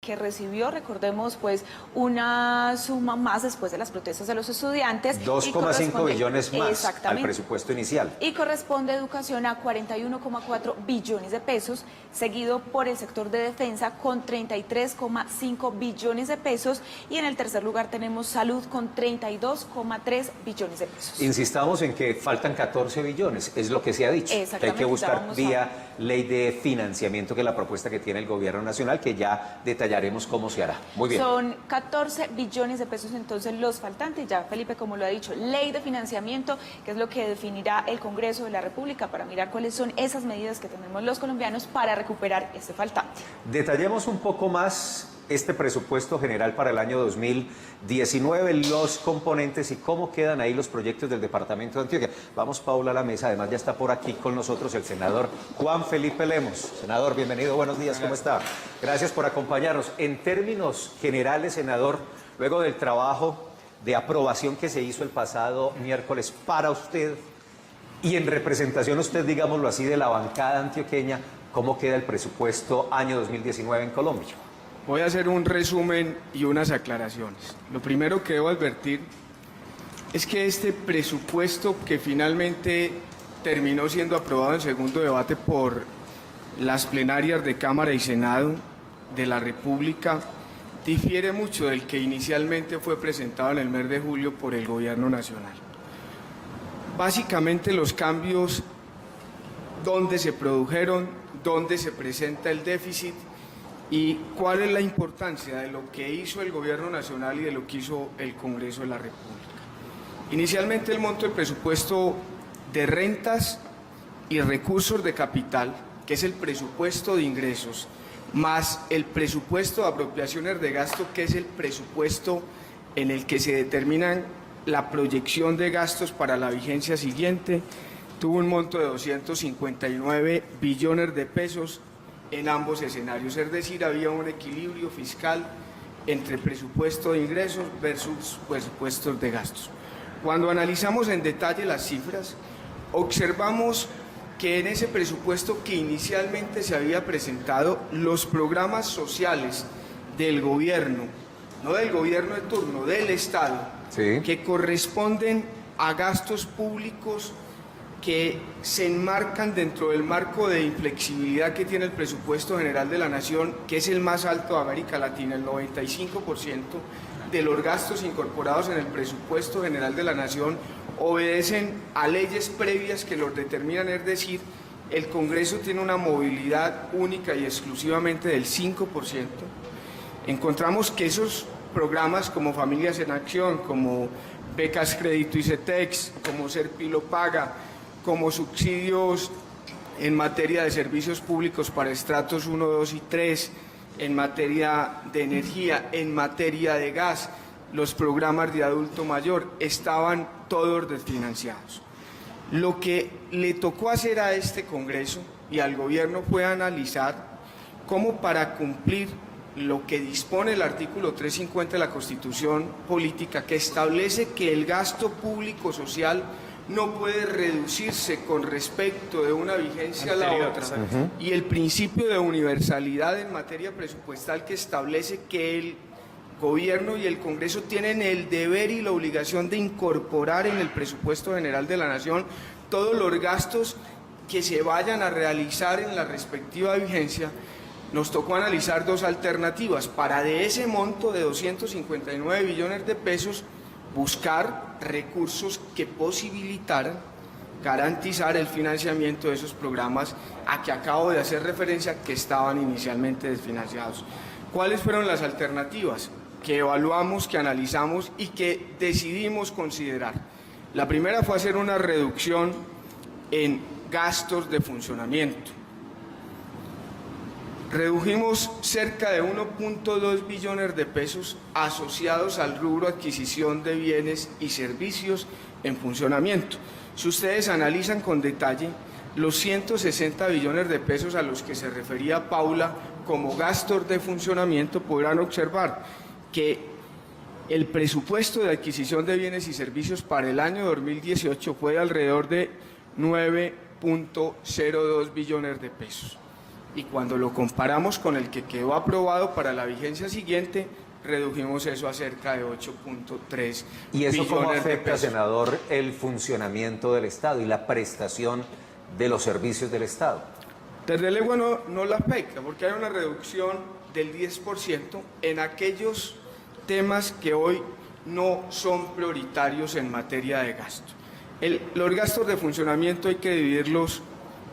que recibió, recordemos, pues una suma más después de las protestas de los estudiantes. 2,5 billones más al presupuesto inicial. Y corresponde a educación a 41,4 billones de pesos, seguido por el sector de defensa con 33,5 billones de pesos y en el tercer lugar tenemos salud con 32,3 billones de pesos. Insistamos en que faltan 14 billones, es lo que se ha dicho, que hay que buscar vía ley de financiamiento, que es la propuesta que tiene el gobierno nacional, que ya detallaremos cómo se hará. Muy bien. Son 14 billones de pesos entonces los faltantes, ya Felipe como lo ha dicho, ley de financiamiento, que es lo que definirá el Congreso de la República para mirar cuáles son esas medidas que tenemos los colombianos para recuperar este faltante. Detallemos un poco más este presupuesto general para el año 2019, los componentes y cómo quedan ahí los proyectos del departamento de Antioquia. Vamos, Paula, a la mesa. Además, ya está por aquí con nosotros el senador Juan Felipe Lemos. Senador, bienvenido, buenos días, ¿cómo está? Gracias por acompañarnos. En términos generales, senador, luego del trabajo de aprobación que se hizo el pasado miércoles para usted y en representación usted, digámoslo así, de la bancada antioqueña, ¿cómo queda el presupuesto año 2019 en Colombia? Voy a hacer un resumen y unas aclaraciones. Lo primero que debo advertir es que este presupuesto que finalmente terminó siendo aprobado en segundo debate por las plenarias de Cámara y Senado de la República difiere mucho del que inicialmente fue presentado en el mes de julio por el Gobierno Nacional. Básicamente los cambios, dónde se produjeron, dónde se presenta el déficit, y cuál es la importancia de lo que hizo el Gobierno Nacional y de lo que hizo el Congreso de la República. Inicialmente el monto del presupuesto de rentas y recursos de capital, que es el presupuesto de ingresos, más el presupuesto de apropiaciones de gasto, que es el presupuesto en el que se determinan la proyección de gastos para la vigencia siguiente, tuvo un monto de 259 billones de pesos, en ambos escenarios, es decir, había un equilibrio fiscal entre presupuesto de ingresos versus presupuestos de gastos. Cuando analizamos en detalle las cifras, observamos que en ese presupuesto que inicialmente se había presentado, los programas sociales del gobierno, no del gobierno de turno, del Estado, sí, que corresponden a gastos públicos que se enmarcan dentro del marco de inflexibilidad que tiene el presupuesto general de la Nación, que es el más alto de América Latina. El 95% de los gastos incorporados en el presupuesto general de la Nación obedecen a leyes previas que los determinan, es decir, el Congreso tiene una movilidad única y exclusivamente del 5%. Encontramos que esos programas como Familias en Acción, como Becas Crédito ICETEX, como Serpilo Paga, como subsidios en materia de servicios públicos para estratos 1, 2 y 3, en materia de energía, en materia de gas, los programas de adulto mayor, estaban todos desfinanciados. Lo que le tocó hacer a este Congreso y al Gobierno fue analizar cómo para cumplir lo que dispone el artículo 350 de la Constitución Política, que establece que el gasto público social no puede reducirse con respecto de una vigencia a la otra, y el principio de universalidad en materia presupuestal, que establece que el Gobierno y el Congreso tienen el deber y la obligación de incorporar en el presupuesto general de la Nación todos los gastos que se vayan a realizar en la respectiva vigencia. Nos tocó analizar dos alternativas para, de ese monto de 259 billones de pesos, buscar recursos que posibilitaran garantizar el financiamiento de esos programas a que acabo de hacer referencia, que estaban inicialmente desfinanciados. ¿Cuáles fueron las alternativas que evaluamos, que analizamos y que decidimos considerar? La primera fue hacer una reducción en gastos de funcionamiento. Redujimos cerca de 1.2 billones de pesos asociados al rubro adquisición de bienes y servicios en funcionamiento. Si ustedes analizan con detalle los 160 billones de pesos a los que se refería Paula como gastos de funcionamiento, podrán observar que el presupuesto de adquisición de bienes y servicios para el año 2018 fue de alrededor de 9.02 billones de pesos. y cuando lo comparamos con el que quedó aprobado para la vigencia siguiente, redujimos eso a cerca de 8.3 ¿Y eso cómo billones de afecta, pesos. senador, el funcionamiento del Estado y la prestación de los servicios del Estado? Desde luego no la afecta, porque hay una reducción del 10% en aquellos temas que hoy no son prioritarios en materia de gasto. Los gastos de funcionamiento hay que dividirlos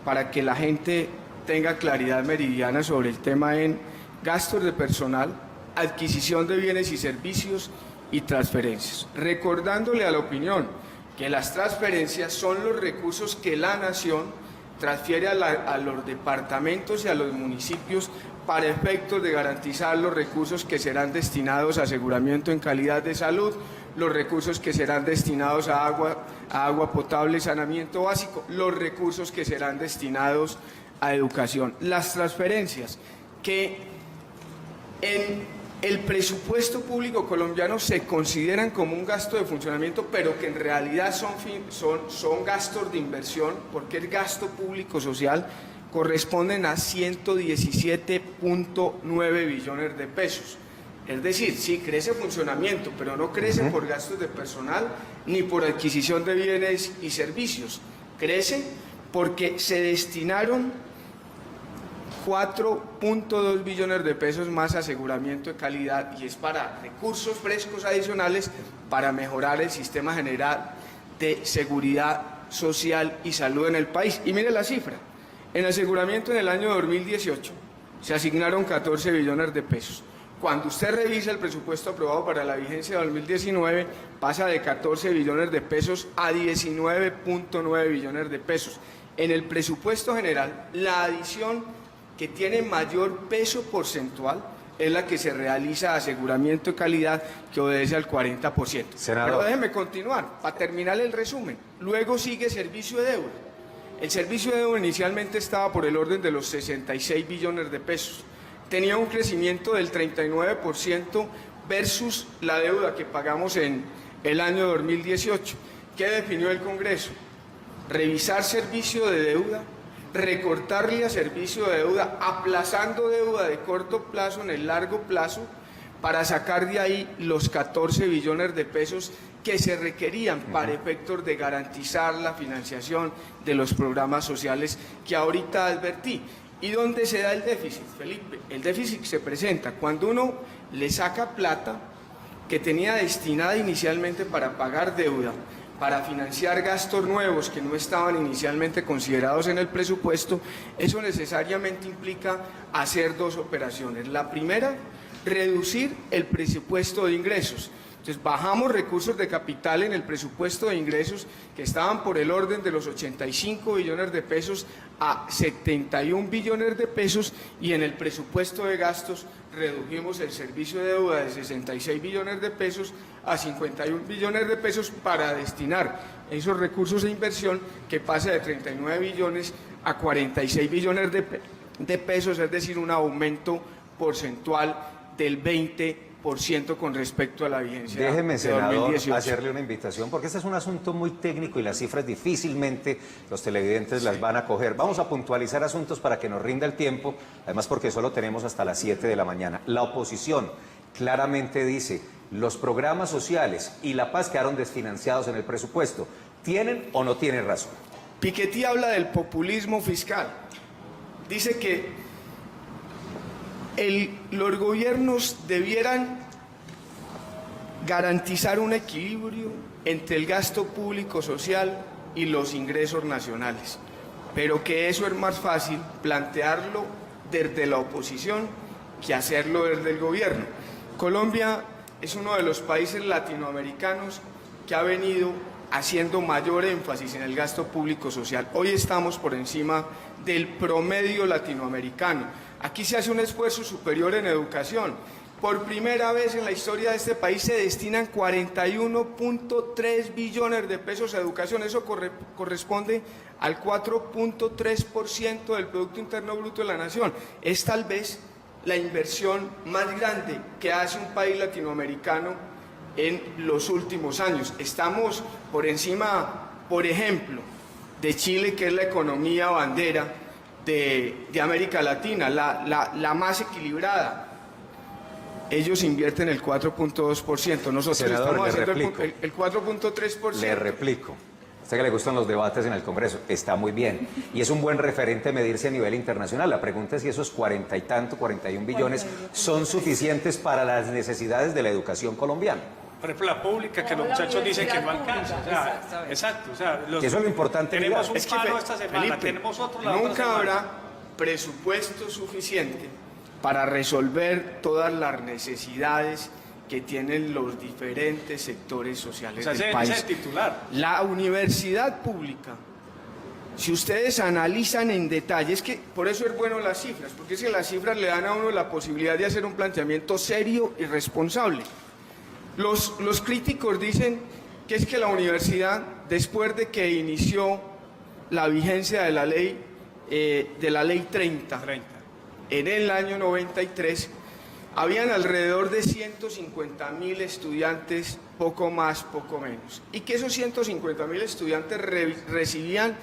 para que la gente tenga claridad meridiana sobre el tema en gastos de personal, adquisición de bienes y servicios y transferencias. Recordándole a la opinión que las transferencias son los recursos que la Nación transfiere a los departamentos y a los municipios para efectos de garantizar los recursos que serán destinados a aseguramiento en calidad de salud, los recursos que serán destinados a agua potable, saneamiento básico, los recursos que serán destinados a educación. Las transferencias que en el presupuesto público colombiano se consideran como un gasto de funcionamiento, pero que en realidad son gastos de inversión, porque el gasto público social corresponden a 117.9 billones de pesos. Es decir, sí crece funcionamiento, pero no crece por gastos de personal ni por adquisición de bienes y servicios. Crece porque se destinaron 4.2 billones de pesos más a aseguramiento de calidad, y es para recursos frescos adicionales para mejorar el sistema general de seguridad social y salud en el país. Y mire la cifra, en aseguramiento en el año 2018 se asignaron 14 billones de pesos. Cuando usted revisa el presupuesto aprobado para la vigencia de 2019, pasa de 14 billones de pesos a 19.9 billones de pesos. En el presupuesto general, la adición que tiene mayor peso porcentual es la que se realiza a aseguramiento de calidad, que obedece al 40%. Senador. Pero déjeme continuar, para terminar el resumen. Luego sigue servicio de deuda. El servicio de deuda inicialmente estaba por el orden de los 66 billones de pesos. Tenía un crecimiento del 39% versus la deuda que pagamos en el año 2018. ¿Qué definió el Congreso? Revisar servicio de deuda, recortarle a servicio de deuda, aplazando deuda de corto plazo en el largo plazo, para sacar de ahí los 14 billones de pesos que se requerían para efectos de garantizar la financiación de los programas sociales que ahorita advertí. ¿Y dónde se da el déficit, Felipe? El déficit se presenta cuando uno le saca plata que tenía destinada inicialmente para pagar deuda, para financiar gastos nuevos que no estaban inicialmente considerados en el presupuesto. Eso necesariamente implica hacer dos operaciones. La primera, reducir el presupuesto de ingresos. Entonces bajamos recursos de capital en el presupuesto de ingresos, que estaban por el orden de los 85 billones de pesos a 71 billones de pesos, y en el presupuesto de gastos redujimos el servicio de deuda de 66 billones de pesos a 51 billones de pesos para destinar esos recursos de inversión, que pasa de 39 billones a 46 billones de pesos, es decir, un aumento porcentual del 20% con respecto a la vigencia Déjeme, de senador, 2018. hacerle una invitación, porque este es un asunto muy técnico y las cifras difícilmente los televidentes las van a coger. Vamos a puntualizar asuntos para que nos rinda el tiempo, además porque solo tenemos hasta las 7 de la mañana. La oposición claramente dice, los programas sociales y la paz quedaron desfinanciados en el presupuesto. ¿Tienen o no tienen razón? Piketty habla del populismo fiscal. Dice que los gobiernos debieran garantizar un equilibrio entre el gasto público social y los ingresos nacionales, pero que eso es más fácil plantearlo desde la oposición que hacerlo desde el gobierno. Colombia es uno de los países latinoamericanos que ha venido haciendo mayor énfasis en el gasto público social. Hoy estamos por encima del promedio latinoamericano. Aquí se hace un esfuerzo superior en educación. Por primera vez en la historia de este país se destinan 41.3 billones de pesos a educación. Eso corresponde al 4.3% del Producto Interno Bruto de la Nación. Es tal vez la inversión más grande que hace un país latinoamericano en los últimos años. Estamos por encima, por ejemplo, de Chile, que es la economía bandera de América Latina, la más equilibrada. Ellos invierten el 4.2%, nosotros Senador, estamos le haciendo replico. el 4.3%. Le replico. A usted que le gustan los debates en el Congreso, está muy bien. Y es un buen referente medirse a nivel internacional. La pregunta es si esos 41 billones son suficientes para las necesidades de la educación colombiana. Por ejemplo, la pública, que los muchachos dicen que no alcanza. O sea, exacto. O sea, Que eso es lo importante. tenemos mirar. un Es que, paro esta semana, Felipe, tenemos otro la otra nunca semana. habrá presupuesto suficiente para resolver todas las necesidades que tienen los diferentes sectores sociales O sea, del ese país. es el titular. La universidad pública, si ustedes analizan en detalle, es que por eso es bueno las cifras, porque es que las cifras le dan a uno la posibilidad de hacer un planteamiento serio y responsable. Los críticos dicen que es que la universidad, después de que inició la vigencia de la ley 30, 30. en el año 93, habían alrededor de 150.000 estudiantes, poco más, poco menos. Y que esos 150.000 estudiantes recibían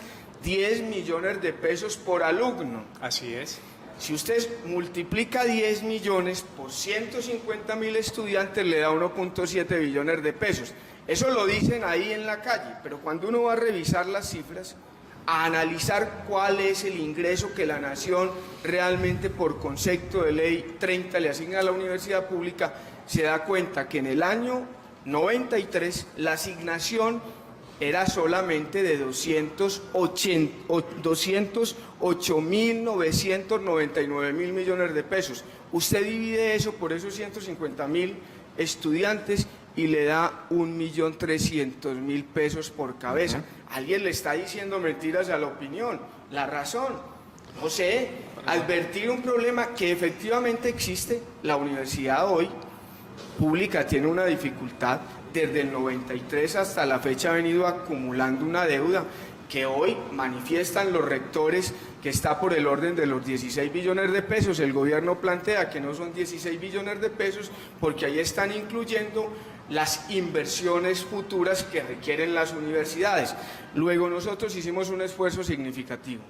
10 millones de pesos por alumno. Así es. Si usted multiplica 10 millones por 150.000 estudiantes, le da 1.7 billones de pesos. Eso lo dicen ahí en la calle, pero cuando uno va a revisar las cifras, a analizar cuál es el ingreso que la nación realmente por concepto de ley 30 le asigna a la universidad pública, se da cuenta que en el año 93 la asignación era solamente de 208.999 millones de pesos. Usted divide eso por esos 150.000 estudiantes y le da 1.300.000 pesos por cabeza. Alguien le está diciendo mentiras a la opinión. La razón, no sé, advertir un problema que efectivamente existe. La universidad hoy pública tiene una dificultad. Desde el 93 hasta la fecha ha venido acumulando una deuda que hoy manifiestan los rectores que está por el orden de los 16 billones de pesos. El gobierno plantea que no son 16 billones de pesos porque ahí están incluyendo las inversiones futuras que requieren las universidades. Luego nosotros hicimos un esfuerzo significativo.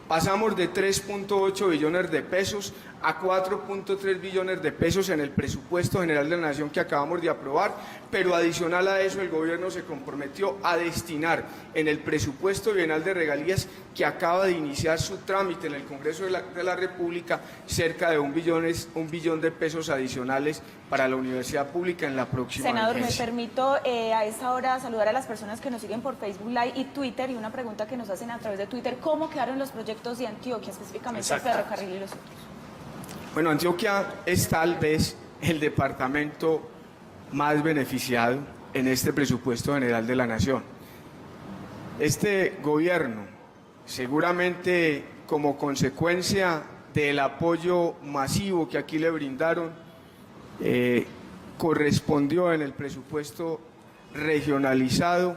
Pasamos de 3.8 billones de pesos a 4.3 billones de pesos en el presupuesto general de la Nación que acabamos de aprobar, pero adicional a eso el gobierno se comprometió a destinar en el presupuesto bienal de regalías que acaba de iniciar su trámite en el Congreso de la República cerca de un billón de pesos adicionales para la universidad pública en la próxima Senador, me vigencia. permito a esta hora saludar a las personas que nos siguen por Facebook Live y Twitter, y una pregunta que nos hacen a través de Twitter: ¿cómo quedaron los proyectos de Antioquia, específicamente el Exacto. ferrocarril y los otros? Bueno, Antioquia es tal vez el departamento más beneficiado en este presupuesto general de la Nación. Este gobierno, seguramente como consecuencia del apoyo masivo que aquí le brindaron, correspondió en el presupuesto regionalizado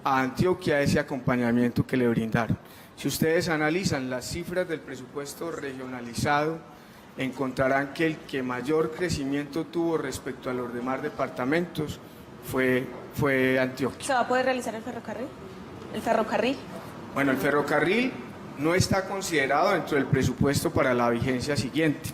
a Antioquia ese acompañamiento que le brindaron. Si ustedes analizan las cifras del presupuesto regionalizado, encontrarán que el que mayor crecimiento tuvo respecto a los demás departamentos fue Antioquia. ¿Se va a poder realizar el ferrocarril? ¿El ferrocarril? Bueno, el ferrocarril no está considerado dentro del presupuesto para la vigencia siguiente.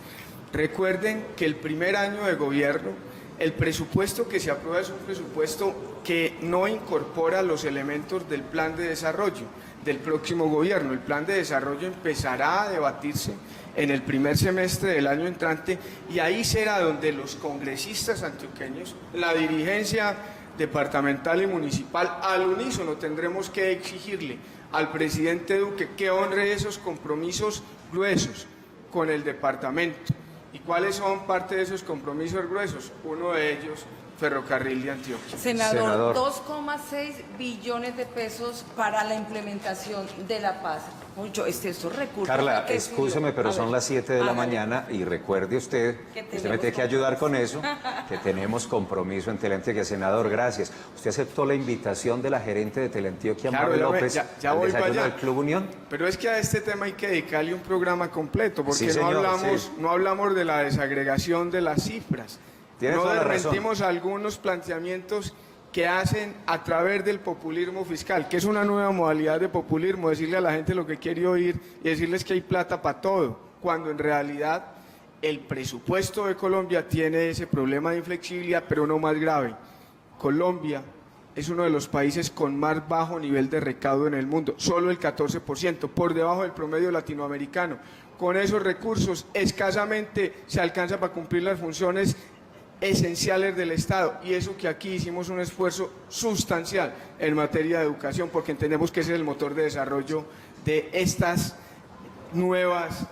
Recuerden que el primer año de gobierno, el presupuesto que se aprueba es un presupuesto que no incorpora los elementos del plan de desarrollo del próximo gobierno. El plan de desarrollo empezará a debatirse en el primer semestre del año entrante y ahí será donde los congresistas antioqueños, la dirigencia departamental y municipal, al unísono tendremos que exigirle al presidente Duque que honre esos compromisos gruesos con el departamento. ¿Y cuáles son parte de esos compromisos gruesos? Uno de ellos, Ferrocarril de Antioquia. Senador, 2,6 billones de pesos para la implementación de la paz. Estos recursos. Carla, excúseme, pero son las 7 de la mañana y recuerde usted, usted me tiene que ayudar con eso, que tenemos compromiso en Teleantioquia. Senador, gracias. Usted aceptó la invitación de la gerente de Teleantioquia, Claro, Mabel ya López, al voy para desayuno allá. del Club Unión. Pero es que a este tema hay que dedicarle un programa completo, porque Sí, señor, no hablamos de la desagregación de las cifras. Tiene No toda la razón. desmentimos algunos planteamientos que hacen a través del populismo fiscal, que es una nueva modalidad de populismo, decirle a la gente lo que quiere oír y decirles que hay plata para todo, cuando en realidad el presupuesto de Colombia tiene ese problema de inflexibilidad, pero no más grave. Colombia es uno de los países con más bajo nivel de recaudo en el mundo, solo el 14%, por debajo del promedio latinoamericano. Con esos recursos escasamente se alcanza para cumplir las funciones esenciales del Estado, y eso que aquí hicimos un esfuerzo sustancial en materia de educación, porque entendemos que ese es el motor de desarrollo de estas nuevas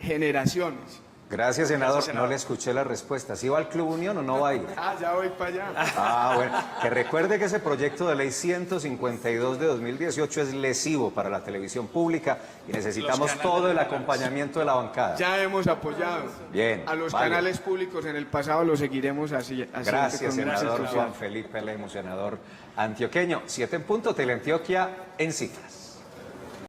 generaciones. Gracias, senador. Gracias, senador. No le escuché la respuesta. ¿Sí va al Club Unión o no va a ir? Ya voy para allá. Bueno. Que recuerde que ese proyecto de ley 152 de 2018 es lesivo para la televisión pública y necesitamos canales todo el de acompañamiento de la bancada. Ya hemos apoyado Bien, a los vale. canales públicos en el pasado, lo seguiremos así. Gracias, senador Gracias, Juan Felipe Lemos, senador antioqueño. 7 en punto, Teleantioquia en cifras.